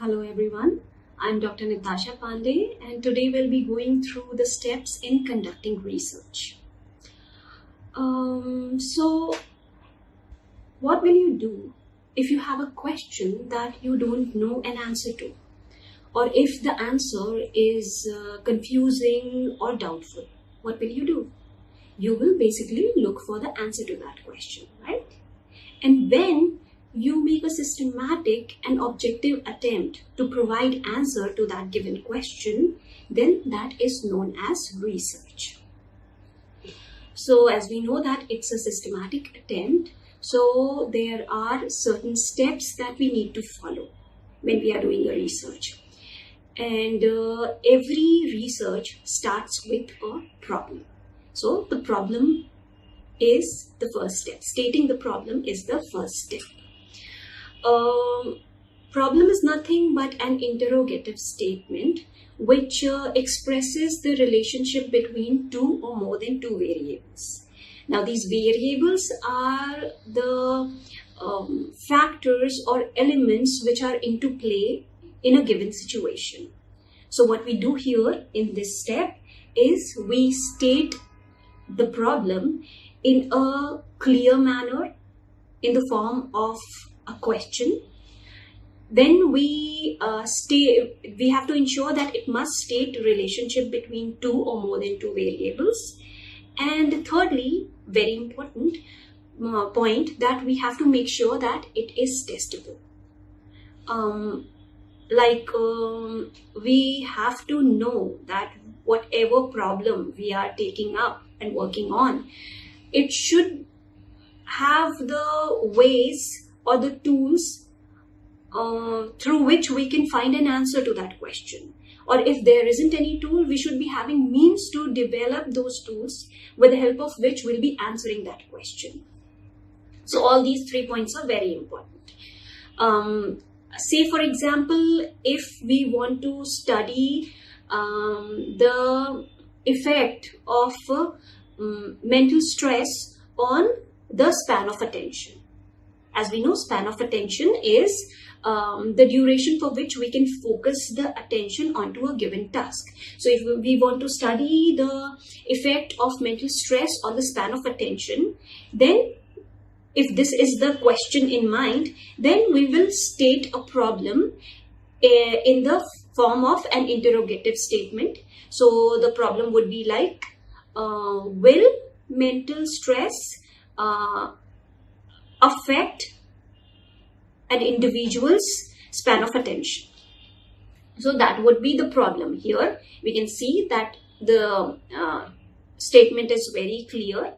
Hello everyone, I'm Dr. Natasha Pandey and today we'll be going through the steps in conducting research. So what will you do if you have a question that you don't know an answer to, or if the answer is confusing or doubtful? What will you do? You will basically look for the answer to that question, right? And when you make a systematic and objective attempt to provide answer to that given question, then that is known as research. So as we know that it's a systematic attempt, so there are certain steps that we need to follow when we are doing a research. And every research starts with a problem. So the problem is the first step. Stating the problem is the first step. Problem is nothing but an interrogative statement which expresses the relationship between two or more than two variables. Now these variables are the factors or elements which are into play in a given situation. So what we do here in this step is we state the problem in a clear manner in the form of a question. Then we have to ensure that it must state a relationship between two or more than two variables. And thirdly, very important point, that we have to make sure that it is testable. We have to know that whatever problem we are taking up and working on, it should have the ways or the tools through which we can find an answer to that question. Or if there isn't any tool, we should be having means to develop those tools with the help of which we'll be answering that question. So all these 3 points are very important. Say for example, if we want to study the effect of mental stress on the span of attention. As we know, span of attention is the duration for which we can focus the attention onto a given task. So if we want to study the effect of mental stress on the span of attention, then if this is the question in mind, then we will state a problem in the form of an interrogative statement. So the problem would be like, will mental stress affect an individual's span of attention? So that would be the problem. Here we can see that the statement is very clear.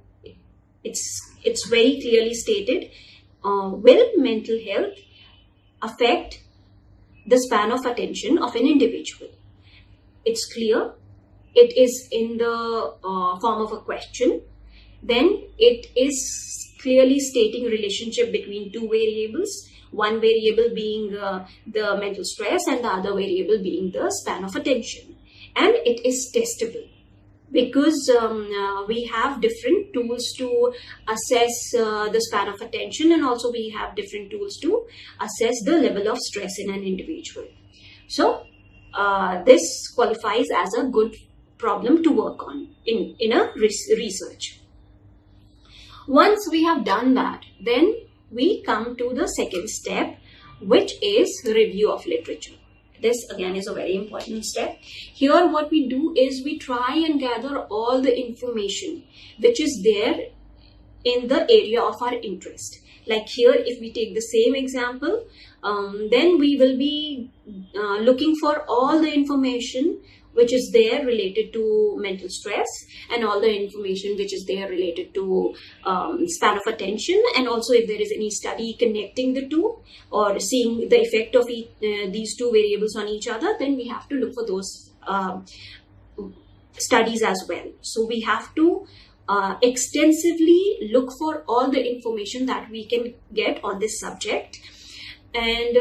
It's very clearly stated. Will mental health affect the span of attention of an individual? It's clear. It is in the form of a question. Then it is clearly stating a relationship between two variables, one variable being the mental stress and the other variable being the span of attention. And it is testable because we have different tools to assess the span of attention, and also we have different tools to assess the level of stress in an individual. So this qualifies as a good problem to work on in a research. Once we have done that, then we come to the second step, which is review of literature. This again is a very important step. Here what we do is we try and gather all the information which is there in the area of our interest. Like here, if we take the same example, then we will be looking for all the information which is there related to mental stress, and all the information which is there related to span of attention, and also if there is any study connecting the two or seeing the effect of these two variables on each other, then we have to look for those studies as well. So we have to extensively look for all the information that we can get on this subject, and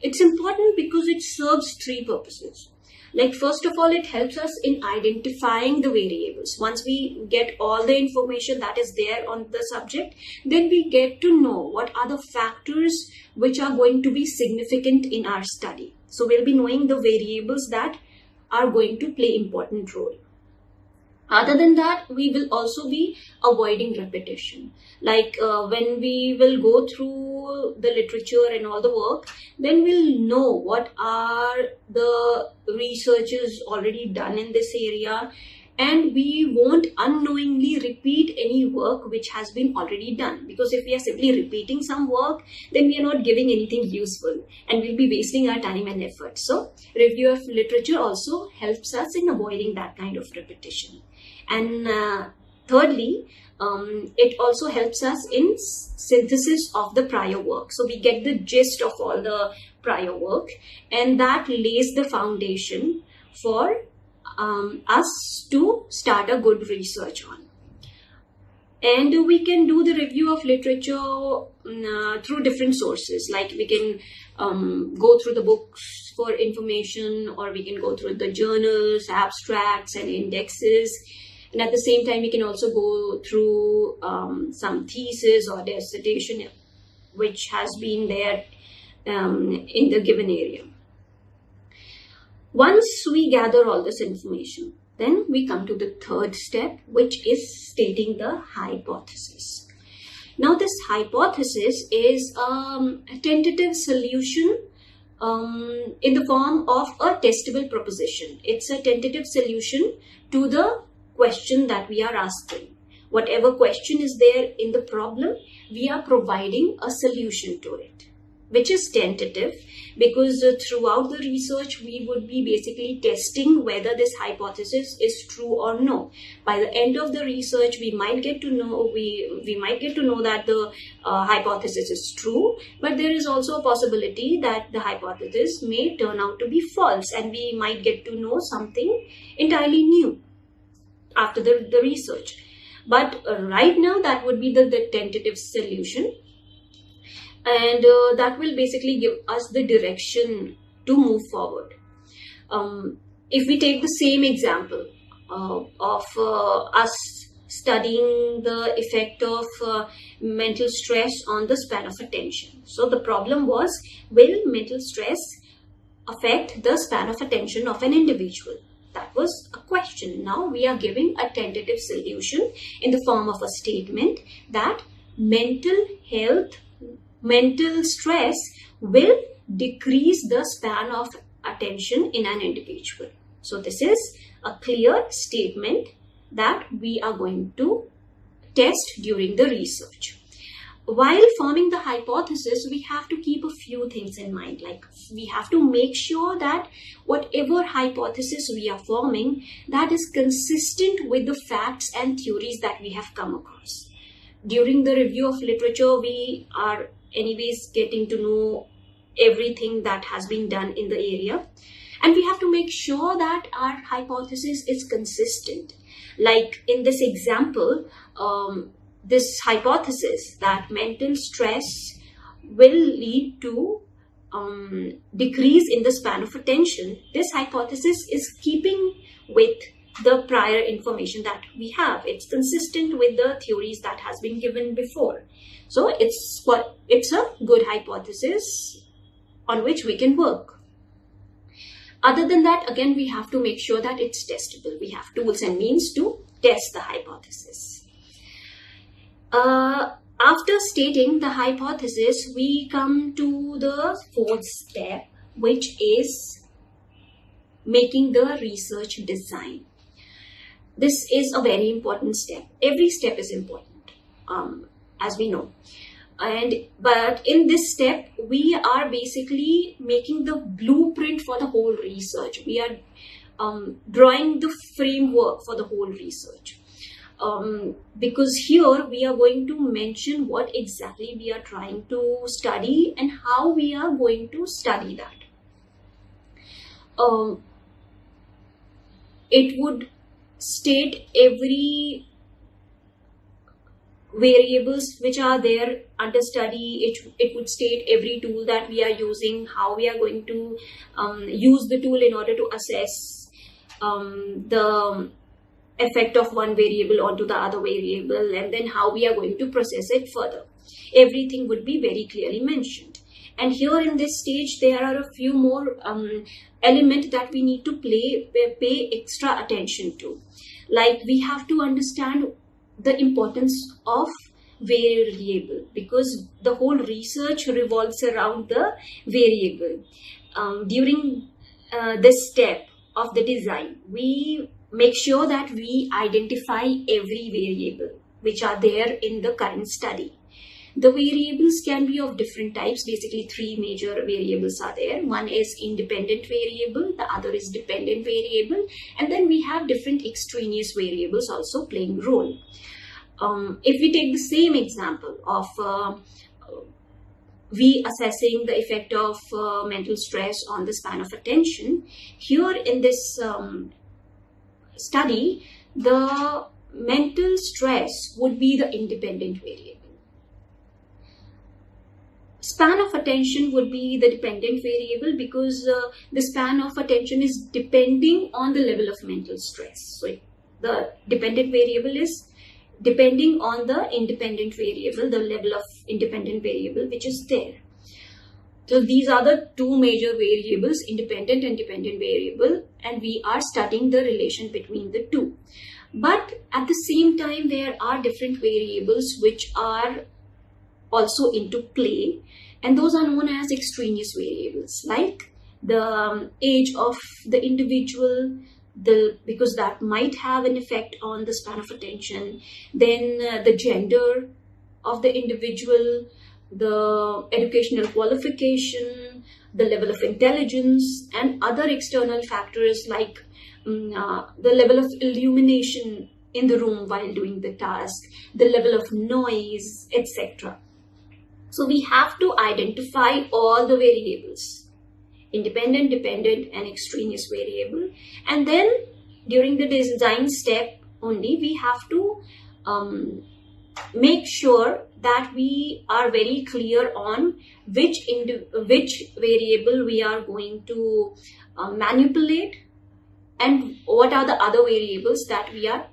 it's important because it serves three purposes. Like, first of all, it helps us in identifying the variables. Once we get all the information that is there on the subject, then we get to know what are the factors which are going to be significant in our study. So we'll be knowing the variables that are going to play important role. Other than that, we will also be avoiding repetition. Like when we will go through the literature and all the work, then we'll know what are the researches already done in this area, and we won't unknowingly repeat any work which has been already done. Because if we are simply repeating some work, then we are not giving anything useful and we'll be wasting our time and effort. So review of literature also helps us in avoiding that kind of repetition. And thirdly, it also helps us in synthesis of the prior work. So we get the gist of all the prior work, and that lays the foundation for us to start a good research on. And we can do the review of literature through different sources. Like we can go through the books for information, or we can go through the journals, abstracts and indexes. And at the same time, we can also go through some thesis or dissertation which has been there in the given area. Once we gather all this information, then we come to the third step, which is stating the hypothesis. Now, this hypothesis is a tentative solution in the form of a testable proposition. It's a tentative solution to the question that we are asking. Whatever question is there in the problem, we are providing a solution to it, which is tentative, because throughout the research we would be basically testing whether this hypothesis is true or no. By the end of the research, we might get to know that the hypothesis is true, but there is also a possibility that the hypothesis may turn out to be false, and we might get to know something entirely new after the research. But right now, that would be the tentative solution. And that will basically give us the direction to move forward. If we take the same example of us studying the effect of mental stress on the span of attention. So the problem was, will mental stress affect the span of attention of an individual? That was a question. Now we are giving a tentative solution in the form of a statement that mental stress will decrease the span of attention in an individual. So this is a clear statement that we are going to test during the research. While forming the hypothesis, we have to keep a few things in mind. Like, we have to make sure that whatever hypothesis we are forming, that is consistent with the facts and theories that we have come across. During the review of literature, we are anyways getting to know everything that has been done in the area, and we have to make sure that our hypothesis is consistent. Like in this example, this hypothesis that mental stress will lead to decrease in the span of attention, this hypothesis is keeping with the prior information that we have. It's consistent with the theories that has been given before. So it's a good hypothesis on which we can work. Other than that, again, we have to make sure that it's testable. We have tools and means to test the hypothesis. After stating the hypothesis, we come to the fourth step, which is making the research design. This is a very important step. Every step is important, as we know. But in this step, we are basically making the blueprint for the whole research. We are drawing the framework for the whole research. Because here we are going to mention what exactly we are trying to study and how we are going to study that. It would state every variables which are there under study. It would state every tool that we are using, how we are going to use the tool in order to assess the effect of one variable onto the other variable, and then how we are going to process it further. Everything would be very clearly mentioned. And here in this stage, there are a few more elements that we need to pay extra attention to. Like, we have to understand the importance of variable, because the whole research revolves around the variable. During this step of the design, we make sure that we identify every variable which are there in the current study. The variables can be of different types. Basically, three major variables are there. One is independent variable, the other is dependent variable, and then we have different extraneous variables also playing role. If we take the same example of we assessing the effect of mental stress on the span of attention, here in this study, the mental stress would be the independent variable. Span of attention would be the dependent variable, because the span of attention is depending on the level of mental stress. So the dependent variable is depending on the independent variable, the level of independent variable which is there. So these are the two major variables, independent and dependent variable, and we are studying the relation between the two. But at the same time, there are different variables which are also into play, and those are known as extraneous variables, like the age of the individual, because that might have an effect on the span of attention, then the gender of the individual, the educational qualification, the level of intelligence, and other external factors like the level of illumination in the room while doing the task, the level of noise, etc. So we have to identify all the variables, independent, dependent, and extraneous variable. And then during the design step only, we have to make sure that we are very clear on which variable we are going to manipulate, and what are the other variables that we are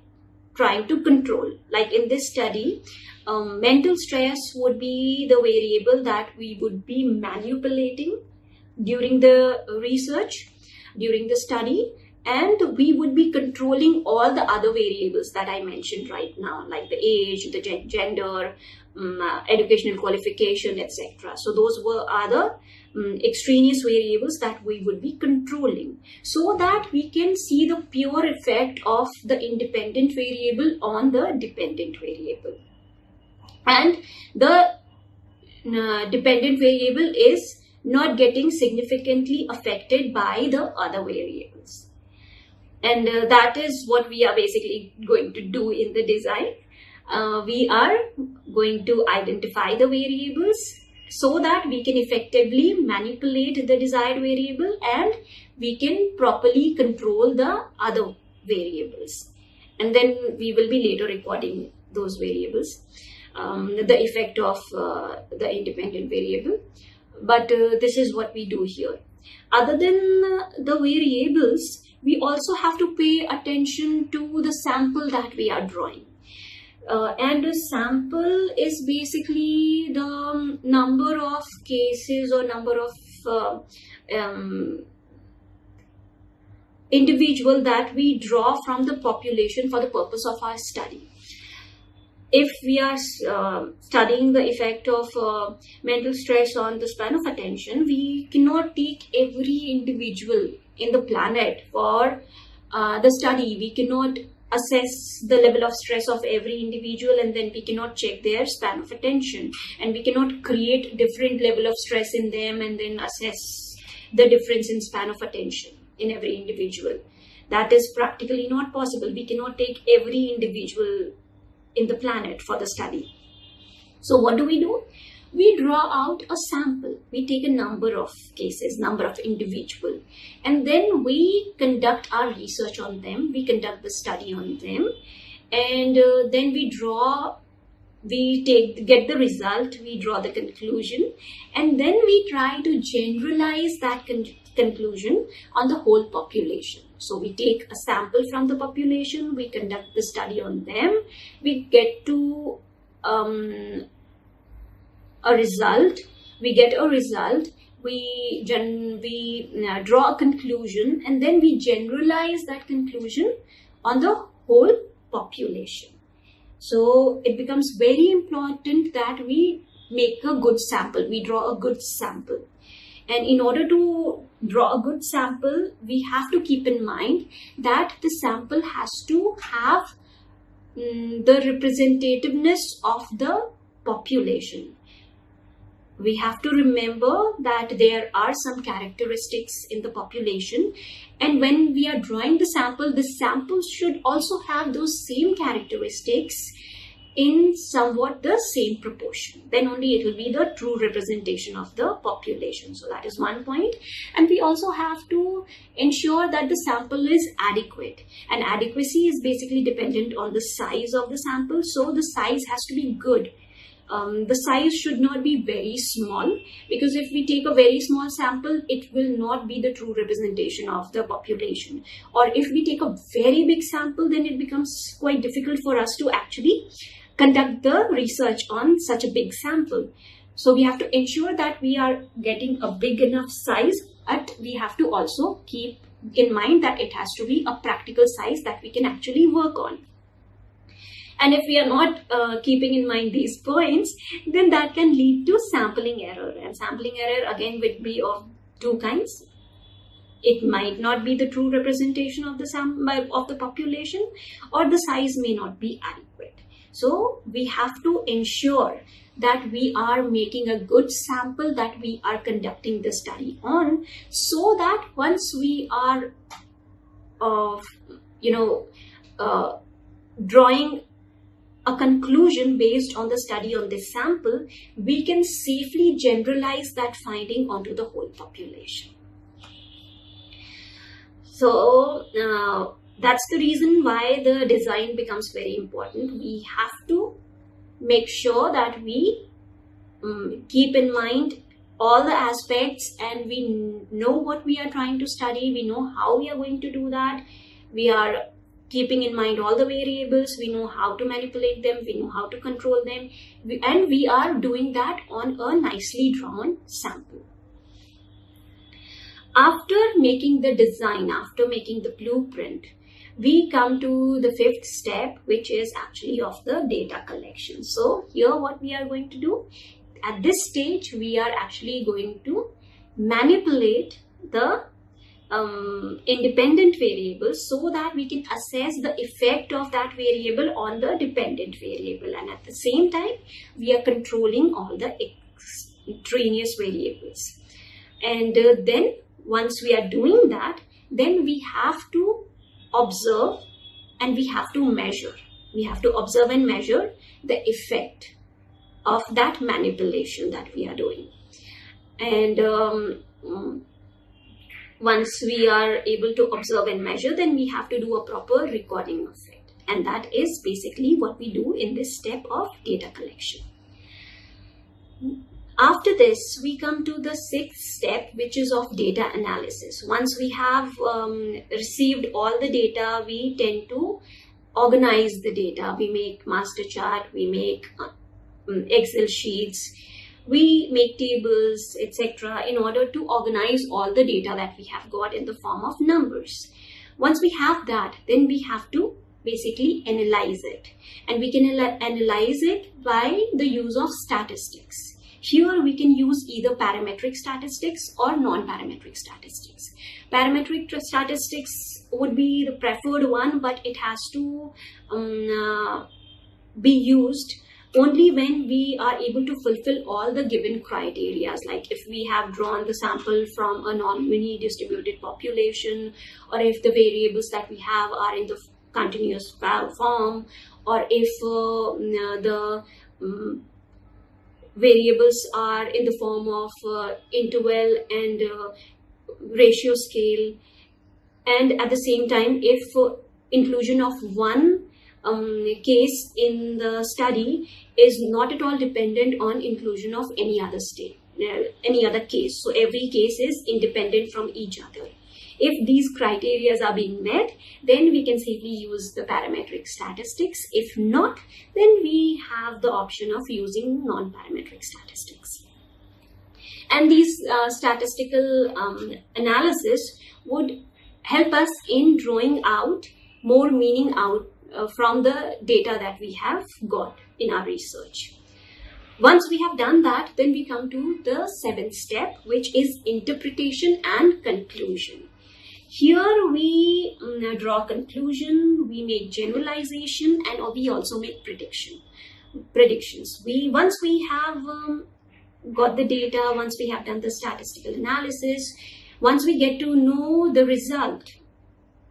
trying to control. Like in this study, mental stress would be the variable that we would be manipulating during the research, during the study, and we would be controlling all the other variables that I mentioned right now, like the age, the gender, educational qualification, etc. So those are the extraneous variables that we would be controlling, so that we can see the pure effect of the independent variable on the dependent variable. And the dependent variable is not getting significantly affected by the other variables. And that is what we are basically going to do in the design. We are going to identify the variables so that we can effectively manipulate the desired variable, and we can properly control the other variables. And then we will be later recording those variables, the effect of the independent variable. But this is what we do here. Other than the variables, we also have to pay attention to the sample that we are drawing. And a sample is basically the number of cases or number of individual that we draw from the population for the purpose of our study. If we are studying the effect of mental stress on the span of attention, we cannot take every individual in the planet for the study. We cannot assess the level of stress of every individual, and then we cannot check their span of attention, and we cannot create different level of stress in them and then assess the difference in span of attention in every individual. That is practically not possible. We cannot take every individual in the planet for the study. So what do? We draw out a sample. We take a number of cases, number of individuals, and then we conduct our research on them. We conduct the study on them, and then we get the result, we draw the conclusion, and then we try to generalize that conclusion on the whole population. So we take a sample from the population, we conduct the study on them, we get to a result we get a result, we draw a conclusion, and then we generalize that conclusion on the whole population. So it becomes very important that we make a good sample, we draw a good sample. And in order to draw a good sample, we have to keep in mind that the sample has to have the representativeness of the population. We have to remember that there are some characteristics in the population, and when we are drawing the sample should also have those same characteristics in somewhat the same proportion. Then only it will be the true representation of the population. So that is one point. And we also have to ensure that the sample is adequate, and adequacy is basically dependent on the size of the sample. So the size has to be good. The size should not be very small, because if we take a very small sample, it will not be the true representation of the population. Or if we take a very big sample, then it becomes quite difficult for us to actually conduct the research on such a big sample. So we have to ensure that we are getting a big enough size, but we have to also keep in mind that it has to be a practical size that we can actually work on. And if we are not keeping in mind these points, then that can lead to sampling error. And sampling error again would be of two kinds. It might not be the true representation of the population, or the size may not be adequate. So we have to ensure that we are making a good sample that we are conducting the study on, so that once we are drawing a conclusion based on the study on this sample, we can safely generalize that finding onto the whole population. So that's the reason why the design becomes very important. We have to make sure that we keep in mind all the aspects, and we know what we are trying to study, we know how we are going to do that, we are keeping in mind all the variables, we know how to manipulate them, we know how to control them, and we are doing that on a nicely drawn sample. After making the design, after making the blueprint, we come to the fifth step, which is actually of the data collection. So here what we are going to do, at this stage, we are actually going to manipulate the independent variables so that we can assess the effect of that variable on the dependent variable, and at the same time we are controlling all the extraneous variables. And then once we are doing that, then we have to observe and we have to measure. We have to observe and measure the effect of that manipulation that we are doing. And once we are able to observe and measure, then we have to do a proper recording of it. And that is basically what we do in this step of data collection. After this, we come to the sixth step, which is of data analysis. Once we have received all the data, we tend to organize the data. We make master chart, we make Excel sheets, we make tables, etc. in order to organize all the data that we have got in the form of numbers. Once we have that, then we have to basically analyze it. And we can analyze it by the use of statistics. Here we can use either parametric statistics or non-parametric statistics. Parametric statistics would be the preferred one, but it has to be used only when we are able to fulfill all the given criteria. Like if we have drawn the sample from a non-mini distributed population, or if the variables that we have are in the continuous form, or if the variables are in the form of interval and ratio scale, and at the same time if inclusion of one case in the study is not at all dependent on inclusion of any other case. So every case is independent from each other. If these criteria are being met, then we can safely use the parametric statistics. If not, then we have the option of using non-parametric statistics. And these statistical analysis would help us in drawing out more meaning out from the data that we have got in our research. Once we have done that, then we come to the seventh step, which is interpretation and conclusion. Here we draw conclusion, we make generalization, and we also make predictions. Once we have got the data, once we have done the statistical analysis, once we get to know the result,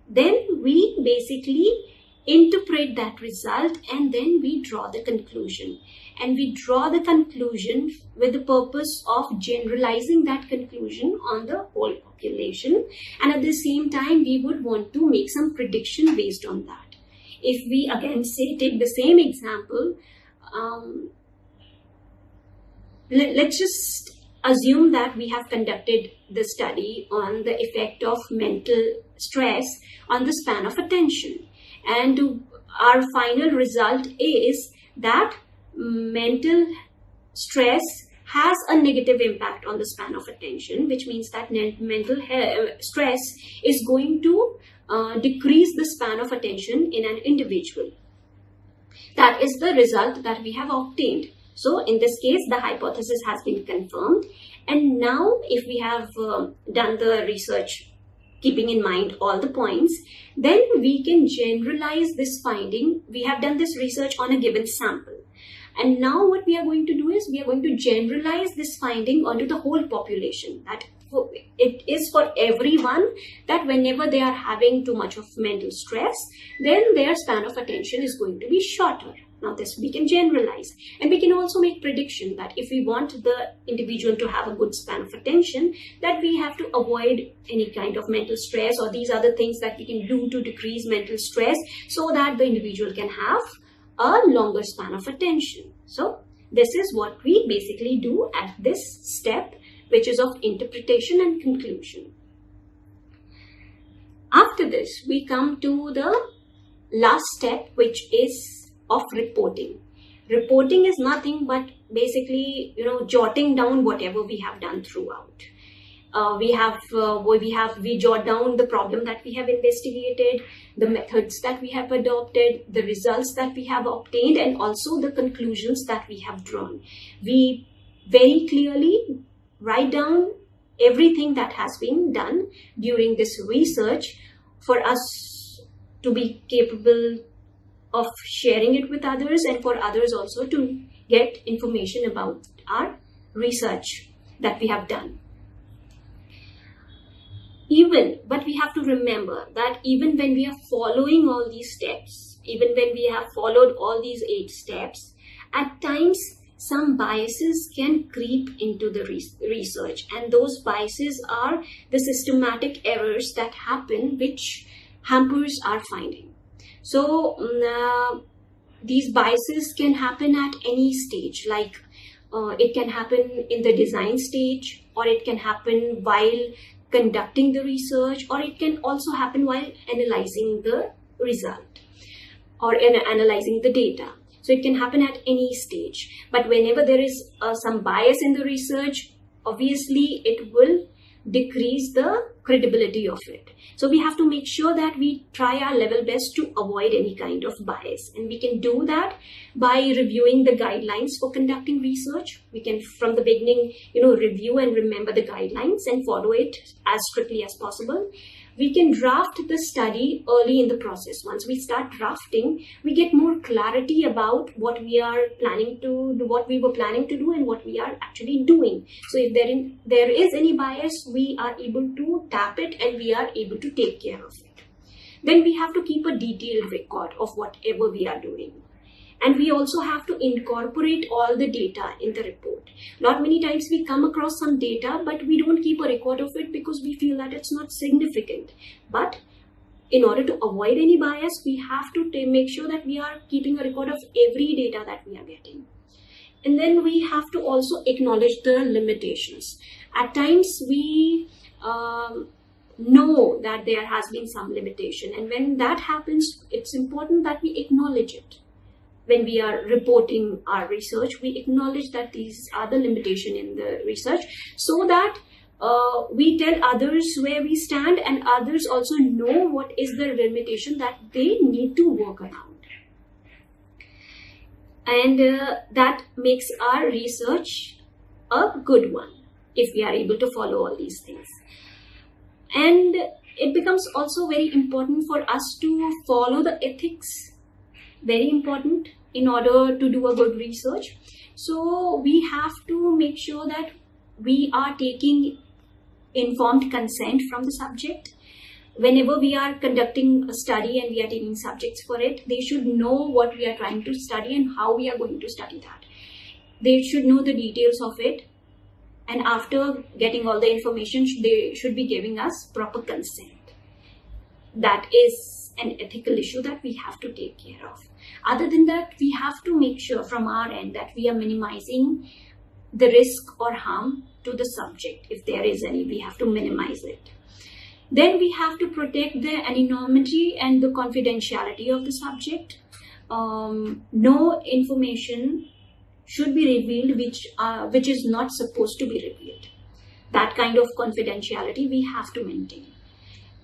then we basically interpret that result, and then we draw the conclusion. And we draw the conclusion with the purpose of generalizing that conclusion on the whole population. And at the same time, we would want to make some prediction based on that. If we again say, take the same example, let's just assume that we have conducted the study on the effect of mental stress on the span of attention. And our final result is that mental stress has a negative impact on the span of attention, which means that mental stress is going to decrease the span of attention in an individual. That is the result that we have obtained. So in this case, the hypothesis has been confirmed. And now if we have done the research keeping in mind all the points, then we can generalize this finding. We have done this research on a given sample. And now what we are going to do is we are going to generalize this finding onto the whole population. That it is for everyone that whenever they are having too much of mental stress, then their span of attention is going to be shorter. Now this we can generalize, and we can also make prediction that if we want the individual to have a good span of attention, that we have to avoid any kind of mental stress, or these are the things that we can do to decrease mental stress so that the individual can have a longer span of attention. So this is what we basically do at this step, which is of interpretation and conclusion. After this, we come to the last step, which is of reporting. Reporting is nothing but basically, jotting down whatever we have done throughout. We jot down the problem that we have investigated, the methods that we have adopted, the results that we have obtained, and also the conclusions that we have drawn. We very clearly write down everything that has been done during this research for us to be capable of sharing it with others, and for others also to get information about our research that we have done. But we have to remember that even when we are following all these steps, even when we have followed all these 8 steps, at times some biases can creep into the research, and those biases are the systematic errors that happen which hampers our finding. So these biases can happen at any stage, like it can happen in the design stage, or it can happen while conducting the research, or it can also happen while analyzing the result or analyzing the data. So it can happen at any stage. But whenever there is some bias in the research, obviously it will decrease the credibility of it. So we have to make sure that we try our level best to avoid any kind of bias. And we can do that by reviewing the guidelines for conducting research. We can, from the beginning, review and remember the guidelines and follow it as strictly as possible. We can draft the study early in the process. Once we start drafting, we get more clarity about what we are planning to do, what we were planning to do, and what we are actually doing. So if there is any bias, we are able to tap it and we are able to take care of it. Then we have to keep a detailed record of whatever we are doing. And we also have to incorporate all the data in the report. Not many times we come across some data, but we don't keep a record of it because we feel that it's not significant. But in order to avoid any bias, we have to make sure that we are keeping a record of every data that we are getting. And then we have to also acknowledge the limitations. At times we know that there has been some limitation. And when that happens, it's important that we acknowledge it. when we are reporting our research, we acknowledge that these are the limitation in the research, so that we tell others where we stand, and others also know what is the limitation that they need to work around. And that makes our research a good one if we are able to follow all these things. And it becomes also very important for us to follow the ethics, very important in order to do a good research. So we have to make sure that we are taking informed consent from the subject. Whenever we are conducting a study and we are taking subjects for it, they should know what we are trying to study and how we are going to study that. They should know the details of it, and after getting all the information, they should be giving us proper consent. That is an ethical issue that we have to take care of. Other than that, we have to make sure from our end that we are minimizing the risk or harm to the subject. If there is any, we have to minimize it. Then we have to protect the anonymity and the confidentiality of the subject. No information should be revealed which is not supposed to be revealed. That kind of confidentiality we have to maintain.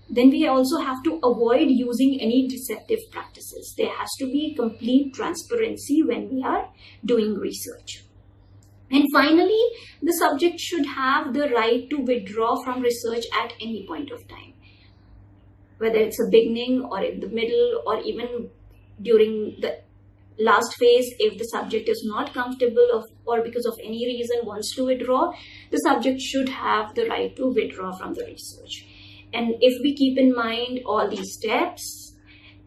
Then we also have to avoid using any deceptive practices. There has to be complete transparency when we are doing research. And finally, the subject should have the right to withdraw from research at any point of time. Whether it's a beginning or in the middle or even during the last phase, if the subject is not comfortable or because of any reason wants to withdraw, the subject should have the right to withdraw from the research. And if we keep in mind all these steps,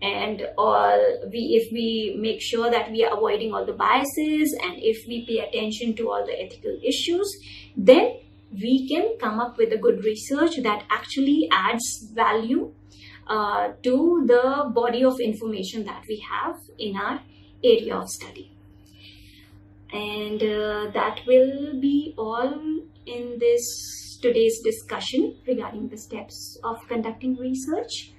and if we make sure that we are avoiding all the biases, and if we pay attention to all the ethical issues, then we can come up with a good research that actually adds value to the body of information that we have in our area of study. And that will be all in today's discussion regarding the steps of conducting research.